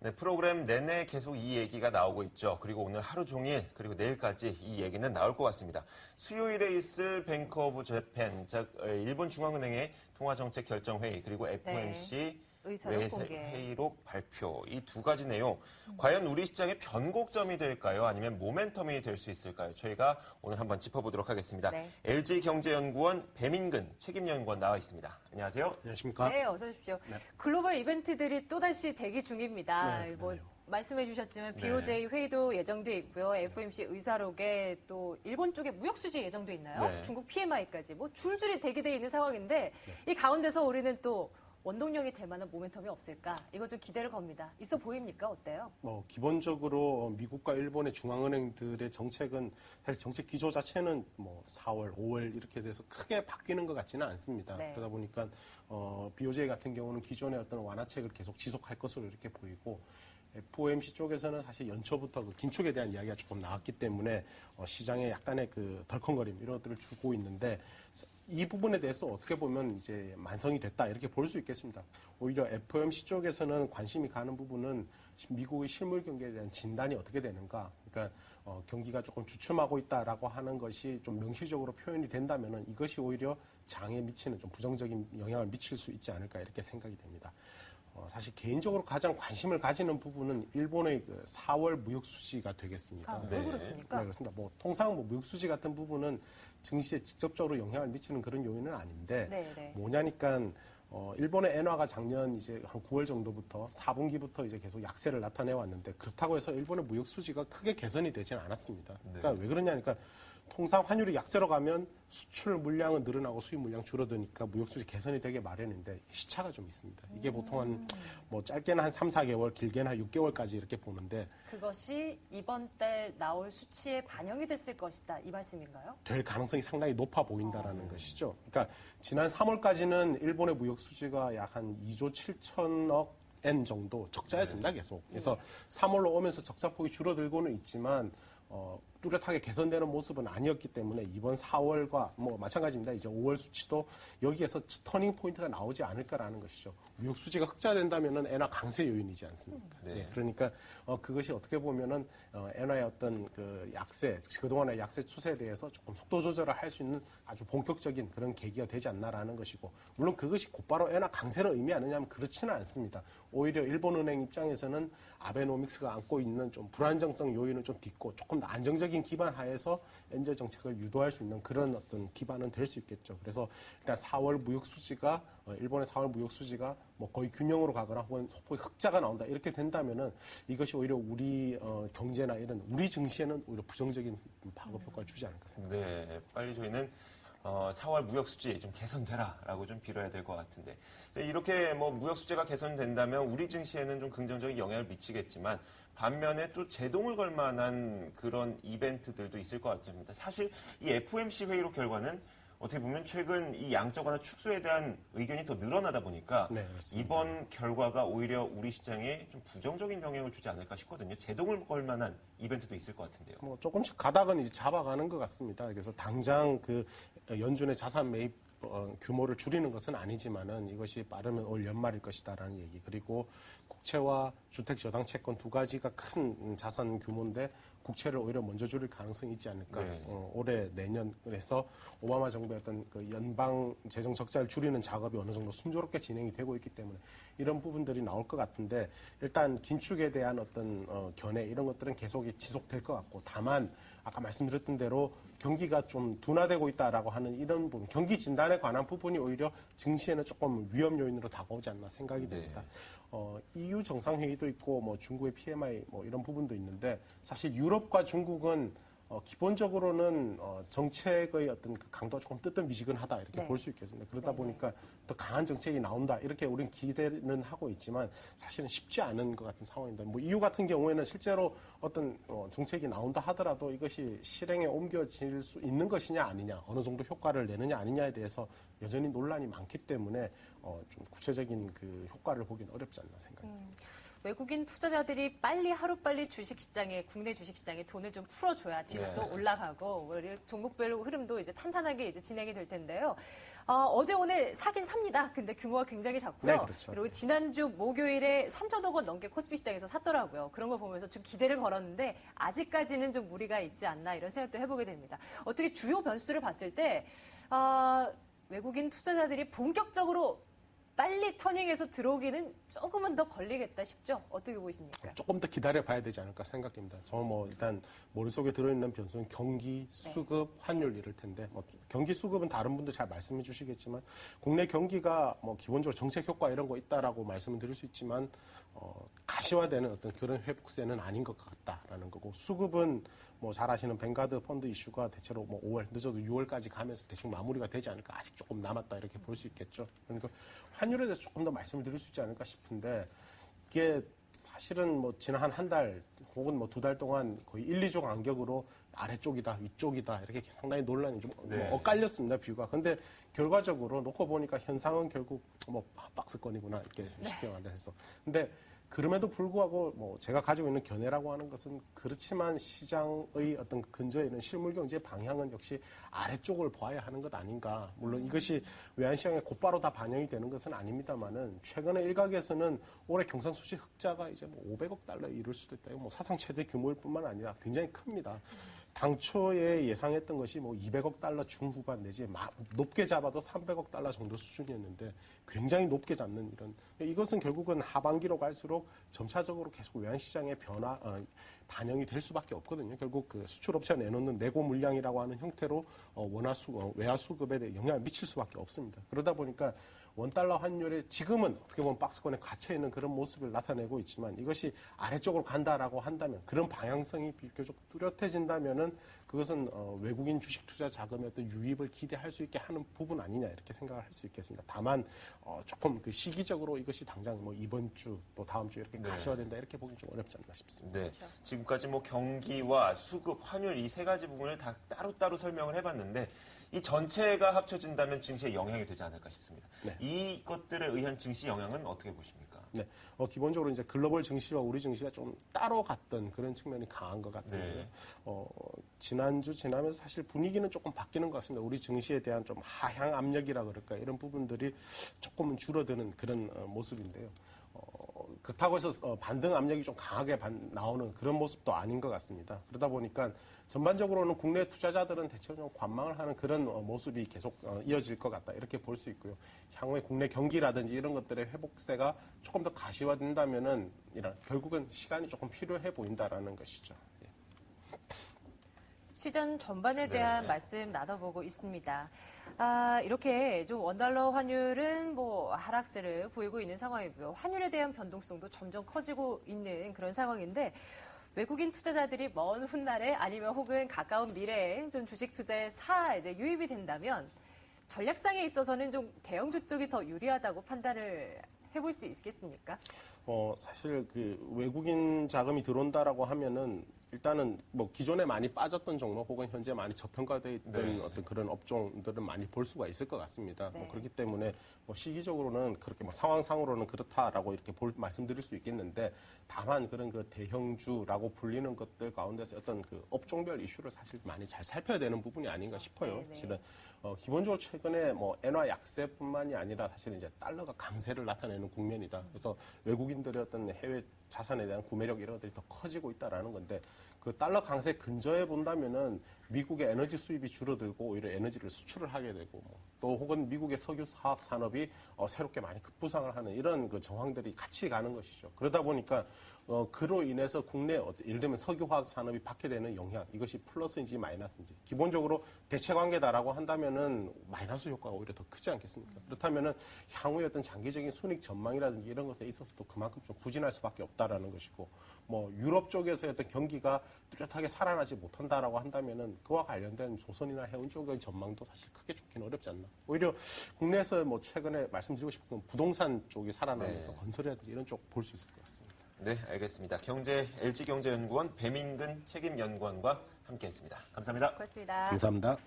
네, 프로그램 내내 계속 이 얘기가 나오고 있죠. 그리고 오늘 하루 종일 그리고 내일까지 이 얘기는 나올 것 같습니다. 수요일에 있을 뱅크 오브 재팬, 즉 일본 중앙은행의 통화정책결정회의 그리고 FOMC 회의록 발표 이 두 가지 내용 과연 우리 시장의 변곡점이 될까요? 아니면 모멘텀이 될 수 있을까요? 저희가 오늘 한번 짚어보도록 하겠습니다. 네. LG경제연구원 배민근 책임연구원 나와 있습니다. 안녕하세요. 안녕하십니까? 네, 어서 오십시오. 네. 글로벌 이벤트들이 또다시 대기 중입니다. 네, 뭐 말씀해 주셨지만 BOJ 회의도 예정돼 있고요. FOMC 의사록에 또 일본 쪽에 무역수지 예정돼 있나요? 네. 중국 PMI까지 뭐 줄줄이 대기되어 있는 상황인데 이 가운데서 우리는 또 원동력이 될 만한 모멘텀이 없을까? 이거 좀 기대를 겁니다. 있어 보입니까? 어때요? 기본적으로 미국과 일본의 중앙은행들의 정책은 사실 정책 기조 자체는 4월, 5월 이렇게 돼서 크게 바뀌는 것 같지는 않습니다. 네. 그러다 보니까 BOJ 같은 경우는 기존의 어떤 완화책을 계속 지속할 것으로 이렇게 보이고 FOMC 쪽에서는 사실 연초부터 그 긴축에 대한 이야기가 조금 나왔기 때문에 시장에 약간의 그 덜컹거림 이런 것들을 주고 있는데 이 부분에 대해서 어떻게 보면 이제 만성이 됐다 이렇게 볼 수 있겠습니다. 오히려 FOMC 쪽에서는 관심이 가는 부분은 미국의 실물 경기에 대한 진단이 어떻게 되는가. 그러니까 경기가 조금 주춤하고 있다라고 하는 것이 좀 명시적으로 표현이 된다면은 이것이 오히려 장에 미치는 좀 부정적인 영향을 미칠 수 있지 않을까 이렇게 생각이 됩니다. 사실 개인적으로 가장 관심을 가지는 부분은 일본의 그 4월 무역 수지가 되겠습니다. 왜 그렇습니까? 네, 그렇습니다. 통상 무역 수지 같은 부분은 증시에 직접적으로 영향을 미치는 그런 요인은 아닌데 뭐냐니까 일본의 엔화가 작년 이제 한 9월 정도부터 4분기부터 이제 계속 약세를 나타내 왔는데 그렇다고 해서 일본의 무역 수지가 크게 개선이 되지는 않았습니다. 그러니까 왜 그러냐니까 통상 환율이 약세로 가면 수출 물량은 늘어나고 수입 물량 줄어드니까 무역 수지 개선이 되게 마련인데 시차가 좀 있습니다. 이게 보통 한 짧게는 한 3, 4개월, 길게는 한 6개월까지 이렇게 보는데 그것이 이번 달 나올 수치에 반영이 됐을 것이다 이 말씀인가요? 될 가능성이 상당히 높아 보인다라는 것이죠. 그러니까 지난 3월까지는 일본의 무역 수지가 약 한 2조 7천억 엔 정도 적자였습니다, 계속. 그래서 3월로 오면서 적자폭이 줄어들고는 있지만 뚜렷하게 개선되는 모습은 아니었기 때문에 이번 4월과 마찬가지입니다. 이제 5월 수치도 여기에서 터닝 포인트가 나오지 않을까라는 것이죠. 무역 수지가 흑자된다면은 엔화 강세 요인이지 않습니까? 네. 그러니까 그것이 어떻게 보면은 엔화의 어떤 그 약세, 그동안의 약세 추세에 대해서 조금 속도 조절을 할 수 있는 아주 본격적인 그런 계기가 되지 않나라는 것이고, 물론 그것이 곧바로 엔화 강세를 의미하느냐면 그렇지는 않습니다. 오히려 일본은행 입장에서는 아베노믹스가 안고 있는 좀 불안정성 요인을 좀 딛고 조금 더 안정적인 기반 하에서 엔저 정책을 유도할 수 있는 그런 어떤 기반은 될 수 있겠죠. 그래서 일단 4월 무역 수지가 일본의 4월 무역 수지가 거의 균형으로 가거나 혹은 소폭의 흑자가 나온다 이렇게 된다면은 이것이 오히려 우리 경제나 이런 우리 증시에는 오히려 부정적인 파급 효과를 주지 않을까 생각합니다. 네, 빨리 저희는 4월 무역 수지 좀 개선되라라고 좀 빌어야 될 것 같은데 이렇게 무역 수지가 개선된다면 우리 증시에는 좀 긍정적인 영향을 미치겠지만 반면에 또 제동을 걸 만한 그런 이벤트들도 있을 것 같습니다. 사실 이 FOMC 회의록 결과는 어떻게 보면 최근 이 양적 완화 축소에 대한 의견이 더 늘어나다 보니까 이번 결과가 오히려 우리 시장에 좀 부정적인 영향을 주지 않을까 싶거든요. 제동을 걸 만한 이벤트도 있을 것 같은데요. 조금씩 가닥은 이제 잡아가는 것 같습니다. 그래서 당장 그 연준의 자산 매입 규모를 줄이는 것은 아니지만은 이것이 빠르면 올 연말일 것이다라는 얘기. 그리고 국채와 주택 저당 채권 두 가지가 큰 자산 규모인데 국채를 오히려 먼저 줄일 가능성이 있지 않을까. 올해 내년 그래서 오바마 정부의 어떤 그 연방 재정 적자를 줄이는 작업이 어느 정도 순조롭게 진행이 되고 있기 때문에 이런 부분들이 나올 것 같은데 일단 긴축에 대한 어떤 견해 이런 것들은 계속 지속될 것 같고 다만 아까 말씀드렸던 대로 경기가 좀 둔화되고 있다라고 하는 이런 부분 경기 진단에 관한 부분이 오히려 증시에는 조금 위험 요인으로 다가오지 않나 생각이 됩니다. EU 정상회의도 있고 중국의 PMI 이런 부분도 있는데 사실 유럽과 중국은 기본적으로는 정책의 어떤 그 강도가 조금 뜨뜻미지근하다 이렇게 볼 수 있겠습니다. 그러다 보니까 더 강한 정책이 나온다 이렇게 우리는 기대는 하고 있지만 사실은 쉽지 않은 것 같은 상황입니다. EU 같은 경우에는 실제로 어떤 정책이 나온다 하더라도 이것이 실행에 옮겨질 수 있는 것이냐 아니냐 어느 정도 효과를 내느냐 아니냐에 대해서 여전히 논란이 많기 때문에 좀 구체적인 그 효과를 보기는 어렵지 않나 생각합니다. 외국인 투자자들이 하루빨리 주식시장에, 국내 주식시장에 돈을 좀 풀어줘야 지수도 네. 올라가고, 종목별 흐름도 이제 탄탄하게 이제 진행이 될 텐데요. 어제 오늘 사긴 삽니다. 근데 규모가 굉장히 작고요. 네, 그렇죠. 그리고 지난주 목요일에 3천억 원 넘게 코스피 시장에서 샀더라고요. 그런 거 보면서 좀 기대를 걸었는데 아직까지는 좀 무리가 있지 않나 이런 생각도 해보게 됩니다. 어떻게 주요 변수를 봤을 때 외국인 투자자들이 본격적으로 빨리 터닝해서 들어오기는 조금은 더 걸리겠다 싶죠? 어떻게 보이십니까? 조금 더 기다려봐야 되지 않을까 생각됩니다. 저는 일단 머릿속에 들어있는 변수는 경기, 수급, 환율 이럴 텐데 경기, 수급은 다른 분도 잘 말씀해 주시겠지만 국내 경기가 기본적으로 정책 효과 이런 거 있다라고 말씀을 드릴 수 있지만 가시화되는 어떤 그런 회복세는 아닌 것 같다라는 거고 수급은 잘 아시는 뱅가드 펀드 이슈가 대체로 5월 늦어도 6월까지 가면서 대충 마무리가 되지 않을까 아직 조금 남았다 이렇게 볼 수 있겠죠. 그러니까 환율에 대해서 조금 더 말씀을 드릴 수 있지 않을까 싶은데 이게 사실은 지난 한 달 혹은 2달 동안 거의 1, 2조 간격으로 아래쪽이다, 위쪽이다 이렇게 상당히 논란이 좀 엇갈렸습니다, 뷰가. 근데 결과적으로 놓고 보니까 현상은 결국 박스권이구나 이렇게 쉽게 말해서. 근데 그럼에도 불구하고 제가 가지고 있는 견해라고 하는 것은 그렇지만 시장의 어떤 근저에 있는 실물 경제 방향은 역시 아래쪽을 봐야 하는 것 아닌가. 물론 이것이 외환시장에 곧바로 다 반영이 되는 것은 아닙니다만은 최근에 일각에서는 올해 경상수지 흑자가 이제 500억 달러에 이를 수도 있다. 사상 최대 규모일 뿐만 아니라 굉장히 큽니다. 당초에 예상했던 것이 200억 달러 중후반 내지 높게 잡아도 300억 달러 정도 수준이었는데 굉장히 높게 잡는 이것은 결국은 하반기로 갈수록 점차적으로 계속 외환시장의 반영이 될 수밖에 없거든요. 결국 그 수출업체가 내놓는 내고 물량이라고 하는 형태로 외화 수급에 대해 영향을 미칠 수밖에 없습니다. 그러다 보니까 원달러 환율이 지금은 어떻게 보면 박스권에 갇혀있는 그런 모습을 나타내고 있지만 이것이 아래쪽으로 간다라고 한다면 그런 방향성이 비교적 뚜렷해진다면은 그것은 외국인 주식 투자 자금의 어떤 유입을 기대할 수 있게 하는 부분 아니냐 이렇게 생각을 할 수 있겠습니다. 다만 조금 그 시기적으로 이것이 당장 이번 주 또 다음 주 이렇게 가시화된다 이렇게 보기 좀 어렵지 않나 싶습니다. 네. 지금까지 경기와 수급, 환율 이 세 가지 부분을 다 따로따로 설명을 해봤는데 이 전체가 합쳐진다면 증시에 영향이 되지 않을까 싶습니다. 네. 이것들에 의한 증시 영향은 어떻게 보십니까? 네. 기본적으로 이제 글로벌 증시와 우리 증시가 좀 따로 갔던 그런 측면이 강한 것 같은데요. 네. 지난주 지나면서 사실 분위기는 조금 바뀌는 것 같습니다. 우리 증시에 대한 좀 하향 압력이라 그럴까 이런 부분들이 조금은 줄어드는 그런 모습인데요. 그렇다고 해서 반등 압력이 좀 강하게 나오는 그런 모습도 아닌 것 같습니다. 그러다 보니까 전반적으로는 국내 투자자들은 대체로 좀 관망을 하는 그런 모습이 계속 이어질 것 같다 이렇게 볼 수 있고요. 향후에 국내 경기라든지 이런 것들의 회복세가 조금 더 가시화된다면은 결국은 시간이 조금 필요해 보인다라는 것이죠. 예. 시전 전반에 네. 대한 말씀 나눠보고 있습니다. 이렇게 좀 원달러 환율은 하락세를 보이고 있는 상황이고요. 환율에 대한 변동성도 점점 커지고 있는 그런 상황인데 외국인 투자자들이 먼 훗날에 아니면 혹은 가까운 미래에 좀 주식 투자에 이제 유입이 된다면 전략상에 있어서는 좀 대형주 쪽이 더 유리하다고 판단을 해볼 수 있겠습니까? 사실 그 외국인 자금이 들어온다라고 하면은 일단은 기존에 많이 빠졌던 종목 혹은 현재 많이 저평가되어 있던 어떤 그런 업종들은 많이 볼 수가 있을 것 같습니다. 네. 그렇기 때문에 시기적으로는 그렇게 상황상으로는 그렇다라고 이렇게 말씀드릴 수 있겠는데 다만 그런 그 대형주라고 불리는 것들 가운데서 어떤 그 업종별 이슈를 사실 많이 잘 살펴야 되는 부분이 아닌가 싶어요. 네네. 사실은 기본적으로 최근에 엔화 약세뿐만이 아니라 사실 이제 달러가 강세를 나타내는 국면이다. 그래서 외국인들의 어떤 해외 자산에 대한 구매력 이런 것들이 더 커지고 있다라는 건데 그 달러 강세 근저에 본다면은 미국의 에너지 수입이 줄어들고 오히려 에너지를 수출을 하게 되고 또 혹은 미국의 석유 화학 산업이 새롭게 많이 급부상을 하는 이런 그 정황들이 같이 가는 것이죠. 그러다 보니까 그로 인해서 국내 예를 들면 석유 화학 산업이 받게 되는 영향 이것이 플러스인지 마이너스인지 기본적으로 대체 관계다라고 한다면은 마이너스 효과가 오히려 더 크지 않겠습니까? 그렇다면은 향후의 어떤 장기적인 순익 전망이라든지 이런 것에 있어서도 그만큼 좀 부진할 수밖에 없다라는 것이고 유럽 쪽에서의 어떤 경기가 뚜렷하게 살아나지 못한다라고 한다면은 그와 관련된 조선이나 해운 쪽의 전망도 사실 크게 좋기는 어렵지 않나. 오히려 국내에서 최근에 말씀드리고 싶은 건 부동산 쪽이 살아나면서 건설이라든지 이런 쪽 볼 수 있을 것 같습니다. 네, 알겠습니다. LG경제연구원 배민근 책임연구원과 함께했습니다. 감사합니다. 고맙습니다. 감사합니다.